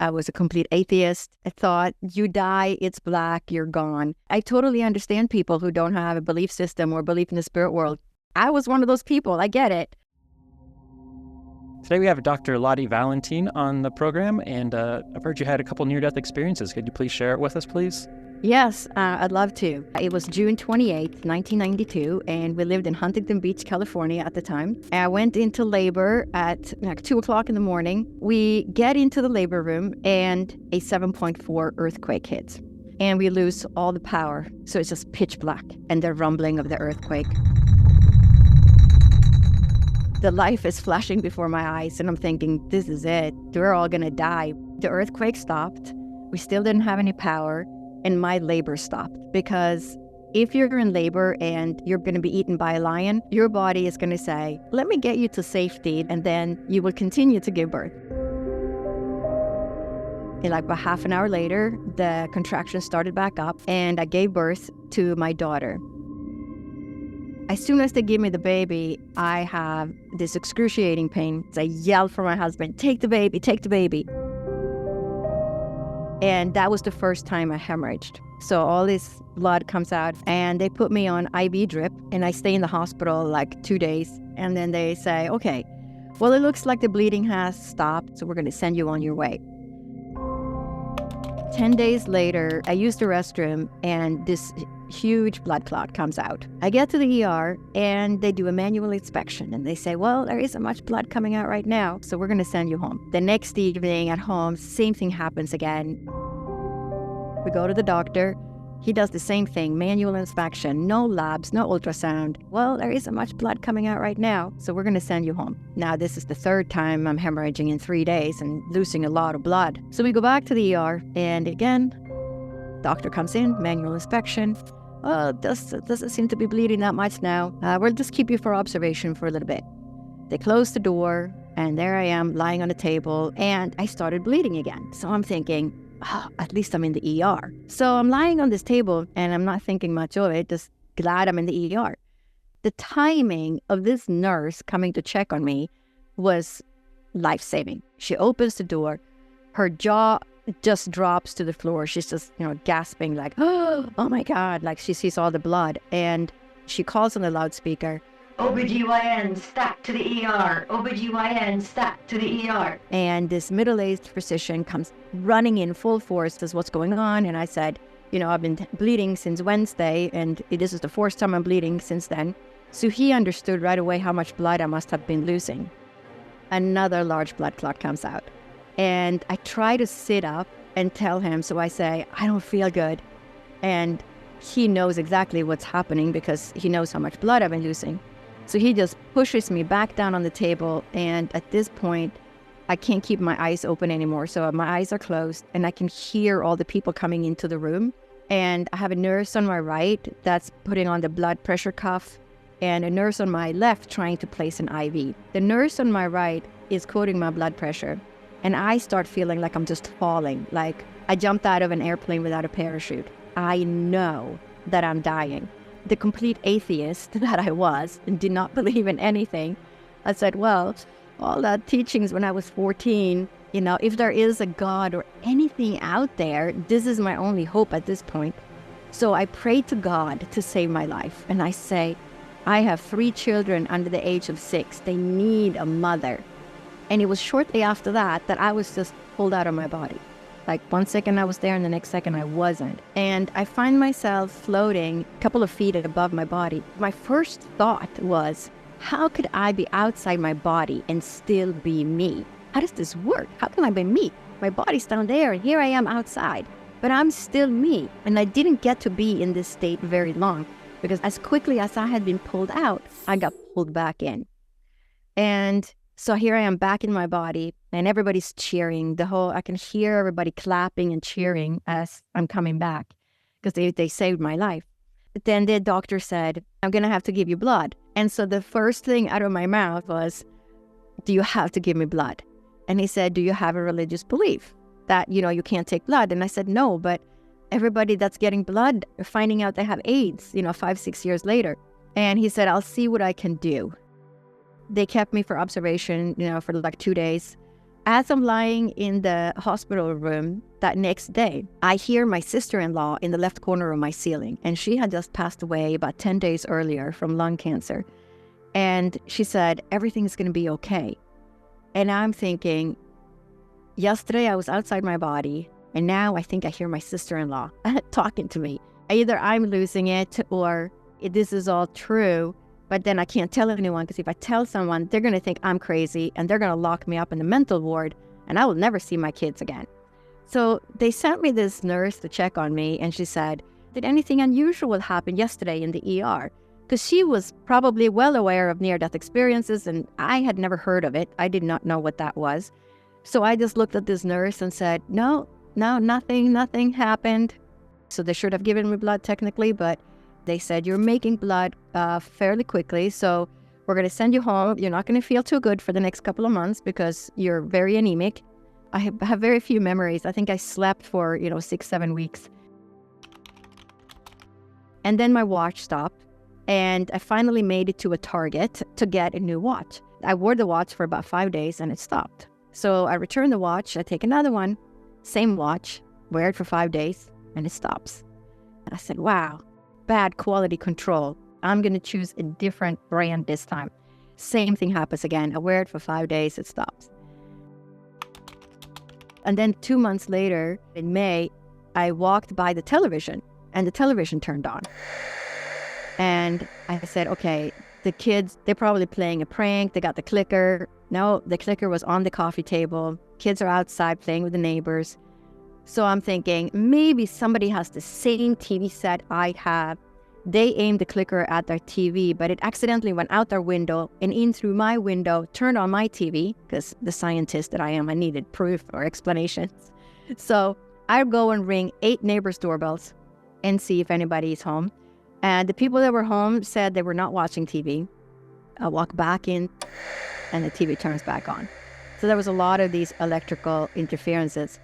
I was a complete atheist. I thought, you die, it's black, you're gone. I totally understand people who don't have a belief system or belief in the spirit world. I was one of those people. I get it. Today we have Dr. Lotte Valentin on the program, and I've heard you had a couple near-death experiences. Could you please share it with us, please? Yes, I'd love to. It was June 28th, 1992, and we lived in Huntington Beach, California at the time. I went into labor at like 2 o'clock in the morning. We get into the labor room, and a 7.4 earthquake hits, and we lose all the power. So it's just pitch black, and the rumbling of the earthquake. The life is flashing before my eyes, and I'm thinking, this is it. We're all going to die. The earthquake stopped. We still didn't have any power. And my labor stopped, because if you're in labor and you're going to be eaten by a lion, your body is going to say, let me get you to safety, and then you will continue to give birth. And like about half an hour later, the contractions started back up, and I gave birth to my daughter. As soon as they give me the baby, I have this excruciating pain. So I yell for my husband, take the baby, take the baby. And that was the first time I hemorrhaged. So all this blood comes out, and they put me on IV drip, and I stay in the hospital like 2 days. And then they say, okay, well, it looks like the bleeding has stopped, so we're going to send you on your way. 10 days later, I use the restroom, and this huge blood clot comes out. I get to the ER, and they do a manual inspection, and they say, well, there isn't much blood coming out right now, so we're going to send you home. The next evening at home, same thing happens again. We go to the doctor. He does the same thing, manual inspection, no labs, no ultrasound. Well, there isn't much blood coming out right now, so we're going to send you home. Now, this is the third time I'm hemorrhaging in 3 days and losing a lot of blood. So we go back to the ER, and again, doctor comes in, manual inspection. Oh, doesn't seem to be bleeding that much now. We'll just keep you for observation for a little bit. They close the door, and there I am lying on a table, and I started bleeding again. So I'm thinking, oh, at least I'm in the ER. So I'm lying on this table, and I'm not thinking much of it, just glad I'm in the ER. The timing of this nurse coming to check on me was life-saving. She opens the door, her jaw just drops to the floor. She's just, gasping like, oh my God, like she sees all the blood. And she calls on the loudspeaker, OBGYN, stack to the ER, OBGYN, stack to the ER. And this middle-aged physician comes running in full force, says, what's going on? And I said, I've been bleeding since Wednesday, and this is the fourth time I'm bleeding since then. So he understood right away how much blood I must have been losing. Another large blood clot comes out. And I try to sit up and tell him, so I say, I don't feel good. And he knows exactly what's happening because he knows how much blood I've been losing. So he just pushes me back down on the table, and at this point, I can't keep my eyes open anymore. So my eyes are closed, and I can hear all the people coming into the room. And I have a nurse on my right that's putting on the blood pressure cuff, and a nurse on my left trying to place an IV. The nurse on my right is quoting my blood pressure. And I start feeling like I'm just falling, like I jumped out of an airplane without a parachute. I know that I'm dying. The complete atheist that I was and did not believe in anything, I said, well, all that teachings when I was 14, if there is a God or anything out there, this is my only hope at this point. So I prayed to God to save my life. And I say, I have 3 children under the age of 6. They need a mother. And it was shortly after that I was just pulled out of my body. Like 1 second I was there and the next second I wasn't. And I find myself floating a couple of feet above my body. My first thought was, how could I be outside my body and still be me? How does this work? How can I be me? My body's down there and here I am outside. But I'm still me. And I didn't get to be in this state very long, because as quickly as I had been pulled out, I got pulled back in. And so here I am back in my body, and everybody's cheering. I can hear everybody clapping and cheering as I'm coming back, because they saved my life. But then the doctor said, I'm going to have to give you blood. And so the first thing out of my mouth was, do you have to give me blood? And he said, do you have a religious belief that, you can't take blood? And I said, no, but everybody that's getting blood are finding out they have AIDS, 5-6 years later. And he said, I'll see what I can do. They kept me for observation, for like 2 days. as I'm lying in the hospital room that next day, I hear my sister-in-law in the left corner of my ceiling. And she had just passed away about 10 days earlier from lung cancer. And she said, everything's going to be okay. And I'm thinking, yesterday I was outside my body, and now I think I hear my sister-in-law talking to me. Either I'm losing it or this is all true, but then I can't tell anyone, because if I tell someone, they're going to think I'm crazy and they're going to lock me up in the mental ward and I will never see my kids again. So they sent me this nurse to check on me, and she said, did anything unusual happen yesterday in the ER? Because she was probably well aware of near-death experiences, and I had never heard of it. I did not know what that was. So I just looked at this nurse and said, no, nothing happened. So they should have given me blood technically, but they said, you're making blood fairly quickly, so we're going to send you home. You're not going to feel too good for the next couple of months because you're very anemic. I have very few memories. I think I slept for, 6-7 weeks. And then my watch stopped, and I finally made it to a Target to get a new watch. I wore the watch for about 5 days and it stopped. So I return the watch, I take another one, same watch, wear it for 5 days, and it stops. And I said, wow, bad quality control. I'm going to choose a different brand this time. Same thing happens again. I wear it for 5 days, it stops. And then 2 months later, in May, I walked by the television, and the television turned on. And I said, okay, the kids, they're probably playing a prank. They got the clicker. No, the clicker was on the coffee table. Kids are outside playing with the neighbors. So I'm thinking, maybe somebody has the same TV set I have. They aimed the clicker at their TV, but it accidentally went out their window and in through my window, turned on my TV, because the scientist that I am, I needed proof or explanations. So I go and ring 8 neighbors' doorbells and see if anybody's home. And the people that were home said they were not watching TV. I walk back in and the TV turns back on. So there was a lot of these electrical interferences.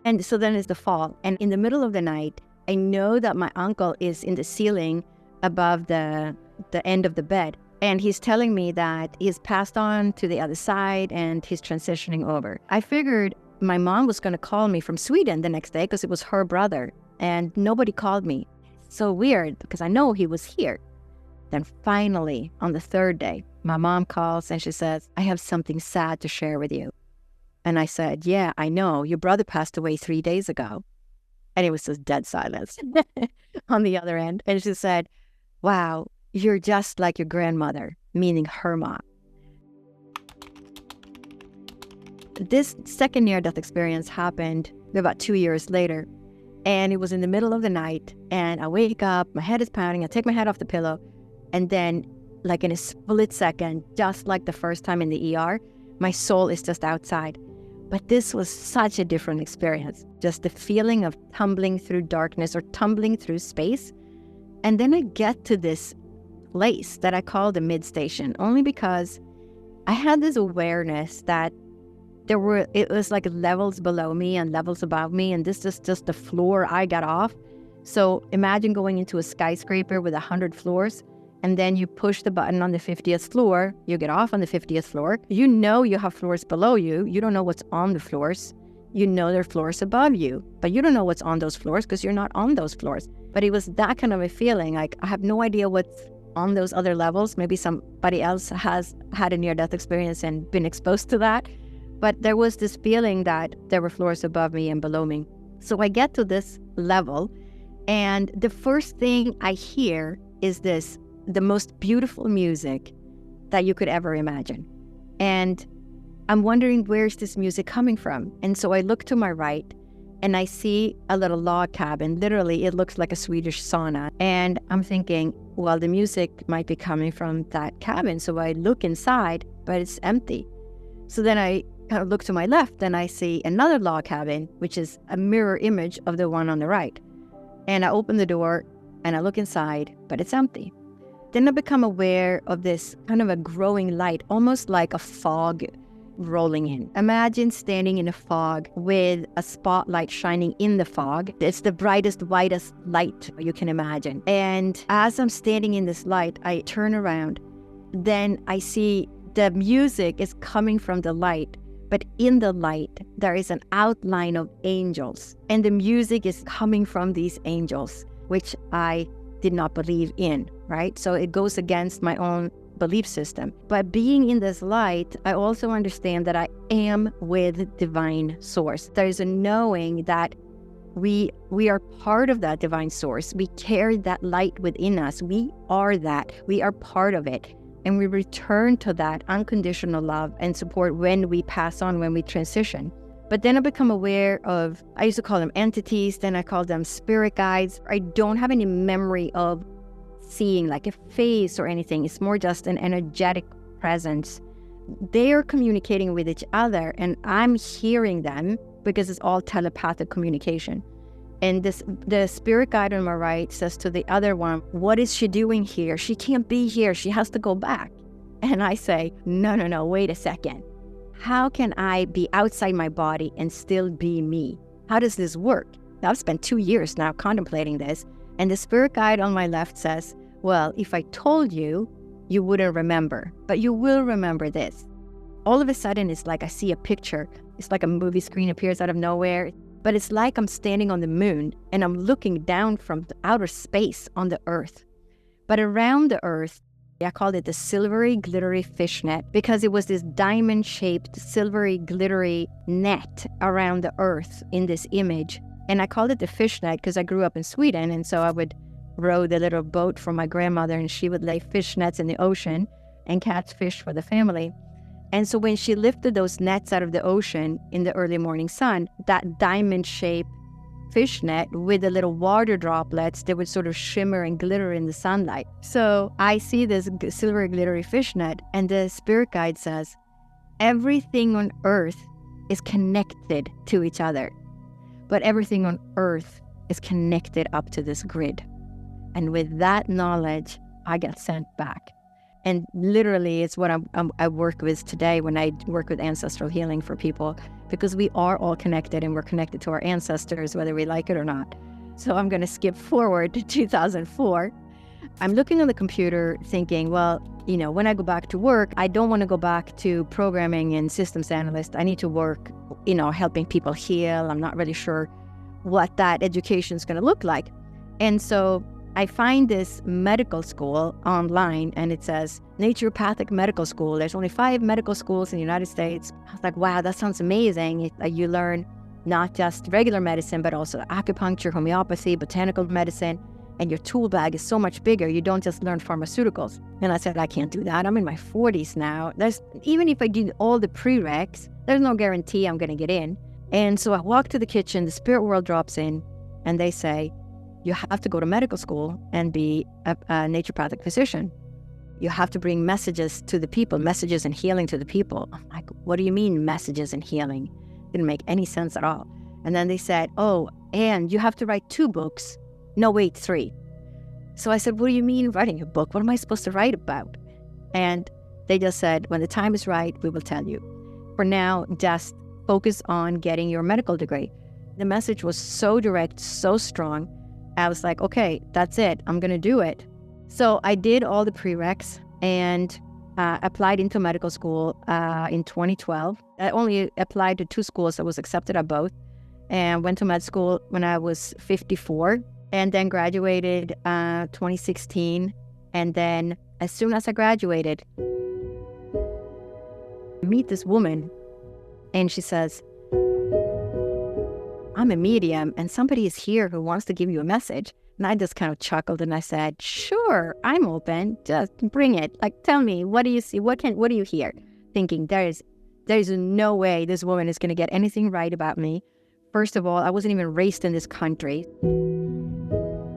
And so then it's the fall. And in the middle of the night, I know that my uncle is in the ceiling above the end of the bed. And he's telling me that he's passed on to the other side and he's transitioning over. I figured my mom was going to call me from Sweden the next day because it was her brother. And nobody called me. So weird, because I know he was here. Then finally, on the 3rd day, my mom calls and she says, I have something sad to share with you. And I said, yeah, I know. Your brother passed away 3 days ago. And it was just dead silence on the other end. And she said, wow, you're just like your grandmother, meaning her mom. This second near-death experience happened about 2 years later. And it was in the middle of the night. And I wake up, my head is pounding. I take my head off the pillow. And then, like in a split second, just like the first time in the ER, my soul is just outside. But this was such a different experience. Just the feeling of tumbling through darkness or tumbling through space. And then I get to this place that I call the mid-station, only because I had this awareness that it was like levels below me and levels above me, and this is just the floor I got off. So imagine going into a skyscraper with 100 floors, and then you push the button on the 50th floor, you get off on the 50th floor. You know you have floors below you. You don't know what's on the floors. You know there are floors above you, but you don't know what's on those floors because you're not on those floors. But it was that kind of a feeling, like I have no idea what's on those other levels. Maybe somebody else has had a near-death experience and been exposed to that. But there was this feeling that there were floors above me and below me. So I get to this level, and the first thing I hear is the most beautiful music that you could ever imagine. And I'm wondering, where's this music coming from? And so I look to my right, and I see a little log cabin. Literally, it looks like a Swedish sauna. And I'm thinking, well, the music might be coming from that cabin. So I look inside, but it's empty. So then I kind of look to my left, and I see another log cabin, which is a mirror image of the one on the right. And I open the door, and I look inside, but it's empty. Then I become aware of this kind of a growing light, almost like a fog rolling in. Imagine standing in a fog with a spotlight shining in the fog. It's the brightest, whitest light you can imagine. And as I'm standing in this light, I turn around. Then I see the music is coming from the light, but in the light, there is an outline of angels. And the music is coming from these angels, which I did not believe in, right? So it goes against my own belief system. But being in this light, I also understand that I am with divine source. There's a knowing that we are part of that divine source. We carry that light within us. We are that. We are part of it. And we return to that unconditional love and support when we pass on, when we transition. But then I become aware of, I used to call them entities, then I call them spirit guides. I don't have any memory of seeing like a face or anything. It's more just an energetic presence. They are communicating with each other and I'm hearing them because it's all telepathic communication. And the spirit guide on my right says to the other one, what is she doing here? She can't be here. She has to go back. And I say, no, wait a second. How can I be outside my body and still be me? How does this work? Now, I've spent 2 years now contemplating this. And the spirit guide on my left says, well, if I told you, you wouldn't remember, but you will remember this. All of a sudden, it's like I see a picture. It's like a movie screen appears out of nowhere. But it's like I'm standing on the moon and I'm looking down from the outer space on the earth. But around the earth, I called it the silvery, glittery fishnet because it was this diamond-shaped, silvery, glittery net around the earth in this image. And I called it the fishnet because I grew up in Sweden. And so I would row the little boat from my grandmother and she would lay fishnets in the ocean and catch fish for the family. And so when she lifted those nets out of the ocean in the early morning sun, that diamond-shaped fishnet with the little water droplets, they would sort of shimmer and glitter in the sunlight. So I see this silver glittery fishnet and the spirit guide says, everything on earth is connected to each other, but everything on earth is connected up to this grid. And with that knowledge, I get sent back. And literally, it's what I work with today when I work with ancestral healing for people, because we are all connected and we're connected to our ancestors, whether we like it or not. So I'm going to skip forward to 2004. I'm looking on the computer thinking, well, when I go back to work, I don't want to go back to programming and systems analyst. I need to work, helping people heal. I'm not really sure what that education is going to look like. And so I find this medical school online and it says naturopathic medical school. There's only 5 medical schools in the United States. I was like, wow, that sounds amazing. You learn not just regular medicine, but also acupuncture, homeopathy, botanical medicine, and your tool bag is so much bigger. You don't just learn pharmaceuticals. And I said, I can't do that. I'm in my 40s now. Even if I do all the prereqs, there's no guarantee I'm going to get in. And so I walk to the kitchen, the spirit world drops in, and they say, you have to go to medical school and be a naturopathic physician. You have to bring messages to the people, messages and healing to the people. I'm like, what do you mean messages and healing? Didn't make any sense at all. And then they said, oh, and you have to write 2 books. No, wait, 3. So I said, what do you mean writing a book? What am I supposed to write about? And they just said, when the time is right, we will tell you. For now, just focus on getting your medical degree. The message was so direct, so strong. I was like, okay, that's it. I'm going to do it. So I did all the prereqs and applied into medical school in 2012. I only applied to 2 schools. I was accepted at both and went to med school when I was 54 and then graduated 2016. And then as soon as I graduated, I meet this woman and she says, I'm a medium and somebody is here who wants to give you a message. And I just kind of chuckled and I said, sure, I'm open. Just bring it. Like, tell me, what do you see? What do you hear? Thinking there is no way this woman is going to get anything right about me. First of all, I wasn't even raised in this country.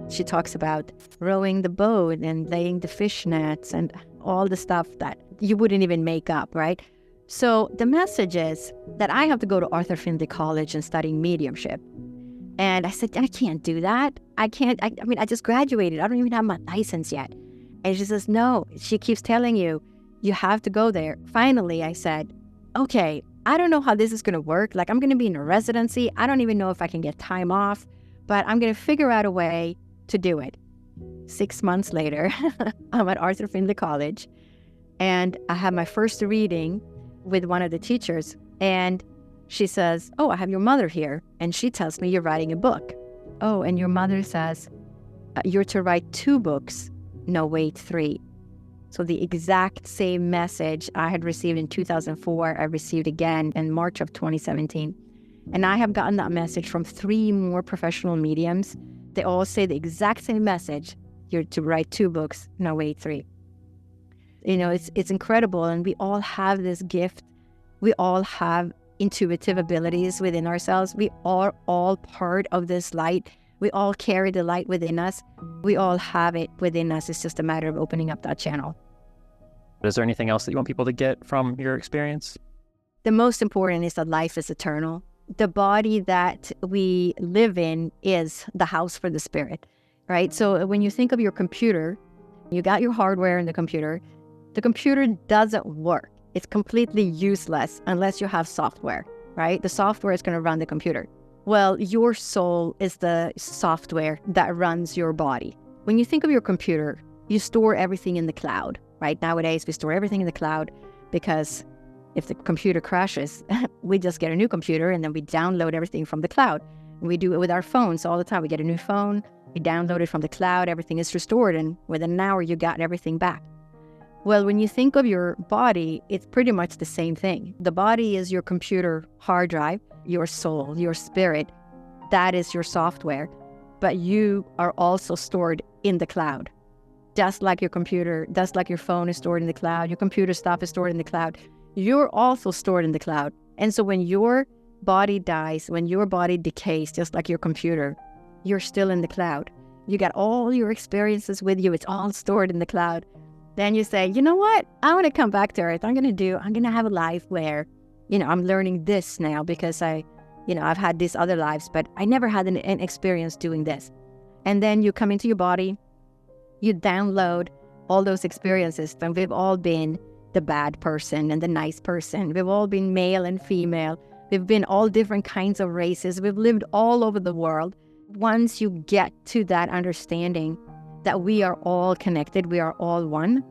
She talks about rowing the boat and laying the fish nets and all the stuff that you wouldn't even make up, right? So the message is that I have to go to Arthur Findlay College and study mediumship. And I said, I can't do that. I just graduated. I don't even have my license yet. And she says, no, she keeps telling you, you have to go there. Finally, I said, okay, I don't know how this is going to work. Like, I'm going to be in a residency. I don't even know if I can get time off, but I'm going to figure out a way to do it. 6 months later, I'm at Arthur Findlay College. And I had my first reading with one of the teachers, and she says, "Oh, I have your mother here." And she tells me, "You're writing a book." "Oh, and your mother says, you're to write 2 books. No, wait, 3. So the exact same message I had received in 2004, I received again in March of 2017. And I have gotten that message from 3 more professional mediums. They all say the exact same message. You're to write 2 books. No, wait, 3. It's incredible. And we all have this gift. We all have intuitive abilities within ourselves. We are all part of this light. We all carry the light within us. We all have it within us. It's just a matter of opening up that channel. Is there anything else that you want people to get from your experience? The most important is that life is eternal. The body that we live in is the house for the spirit, right? So when you think of your computer, you got your hardware in the computer doesn't work. It's completely useless unless you have software, right? The software is going to run the computer. Well, your soul is the software that runs your body. When you think of your computer, you store everything in the cloud, right? Nowadays, we store everything in the cloud because if the computer crashes, we just get a new computer and then we download everything from the cloud. And we do it with our phones all the time. We get a new phone, we download it from the cloud, everything is restored, and within an hour, you got everything back. Well, when you think of your body, it's pretty much the same thing. The body is your computer hard drive, your soul, your spirit. That is your software. But you are also stored in the cloud. Just like your computer, just like your phone is stored in the cloud, your computer stuff is stored in the cloud. You're also stored in the cloud. And so when your body dies, when your body decays, just like your computer, you're still in the cloud. You got all your experiences with you. It's all stored in the cloud. Then you say, you know what? I want to come back to Earth. I'm going to have a life where, I'm learning this now because I've had these other lives, but I never had an experience doing this. And then you come into your body, you download all those experiences. And we've all been the bad person and the nice person. We've all been male and female. We've been all different kinds of races. We've lived all over the world. Once you get to that understanding that we are all connected, we are all one,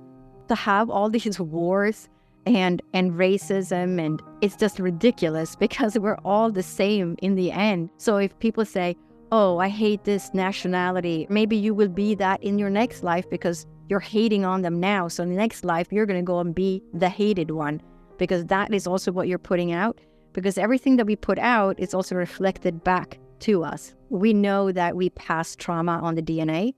to have all these wars and racism, and it's just ridiculous because we're all the same in the end. So if people say, oh, I hate this nationality, maybe you will be that in your next life because you're hating on them now. So in the next life, you're going to go and be the hated one, because that is also what you're putting out. Because everything that we put out is also reflected back to us. We know that we pass trauma on the DNA.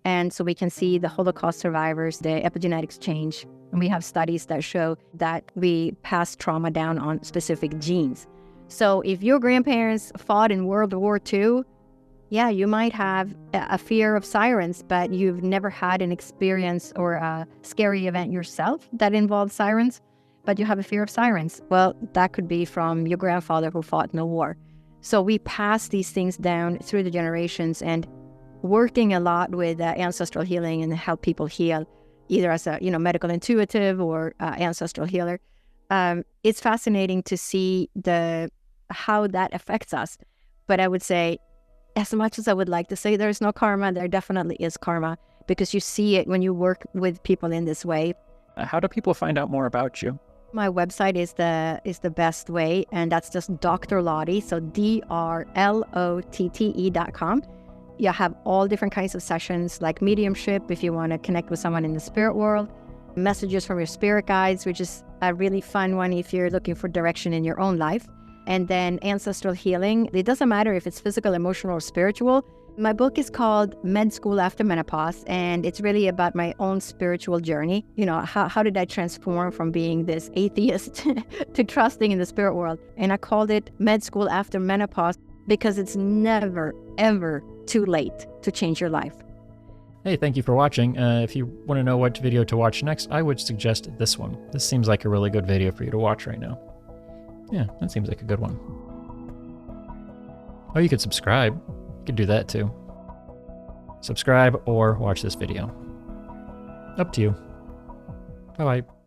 And so we can see the Holocaust survivors, the epigenetics change. And we have studies that show that we pass trauma down on specific genes. So if your grandparents fought in World War II, yeah, you might have a fear of sirens, but you've never had an experience or a scary event yourself that involved sirens, but you have a fear of sirens. Well, that could be from your grandfather who fought in a war. So we pass these things down through the generations, and working a lot with ancestral healing and help people heal, either as a medical intuitive or ancestral healer. It's fascinating to see how that affects us. But I would say, as much as I would like to say there's no karma, there definitely is karma, because you see it when you work with people in this way. How do people find out more about you? My website is the best way, and that's just Dr. Lotte, so DrLotte.com. You have all different kinds of sessions, like mediumship, if you want to connect with someone in the spirit world, messages from your spirit guides, which is a really fun one if you're looking for direction in your own life, and then ancestral healing. It doesn't matter if it's physical, emotional, or spiritual. My book is called Med School After Menopause, and it's really about my own spiritual journey. How did I transform from being this atheist to trusting in the spirit world? And I called it Med School After Menopause because it's never, ever too late to change your life. Hey, thank you for watching. If you want to know what video to watch next, I would suggest this one. This seems like a really good video for you to watch right now. Yeah, that seems like a good one. Oh, you could subscribe. You could do that too. Subscribe or watch this video. Up to you. Bye-bye.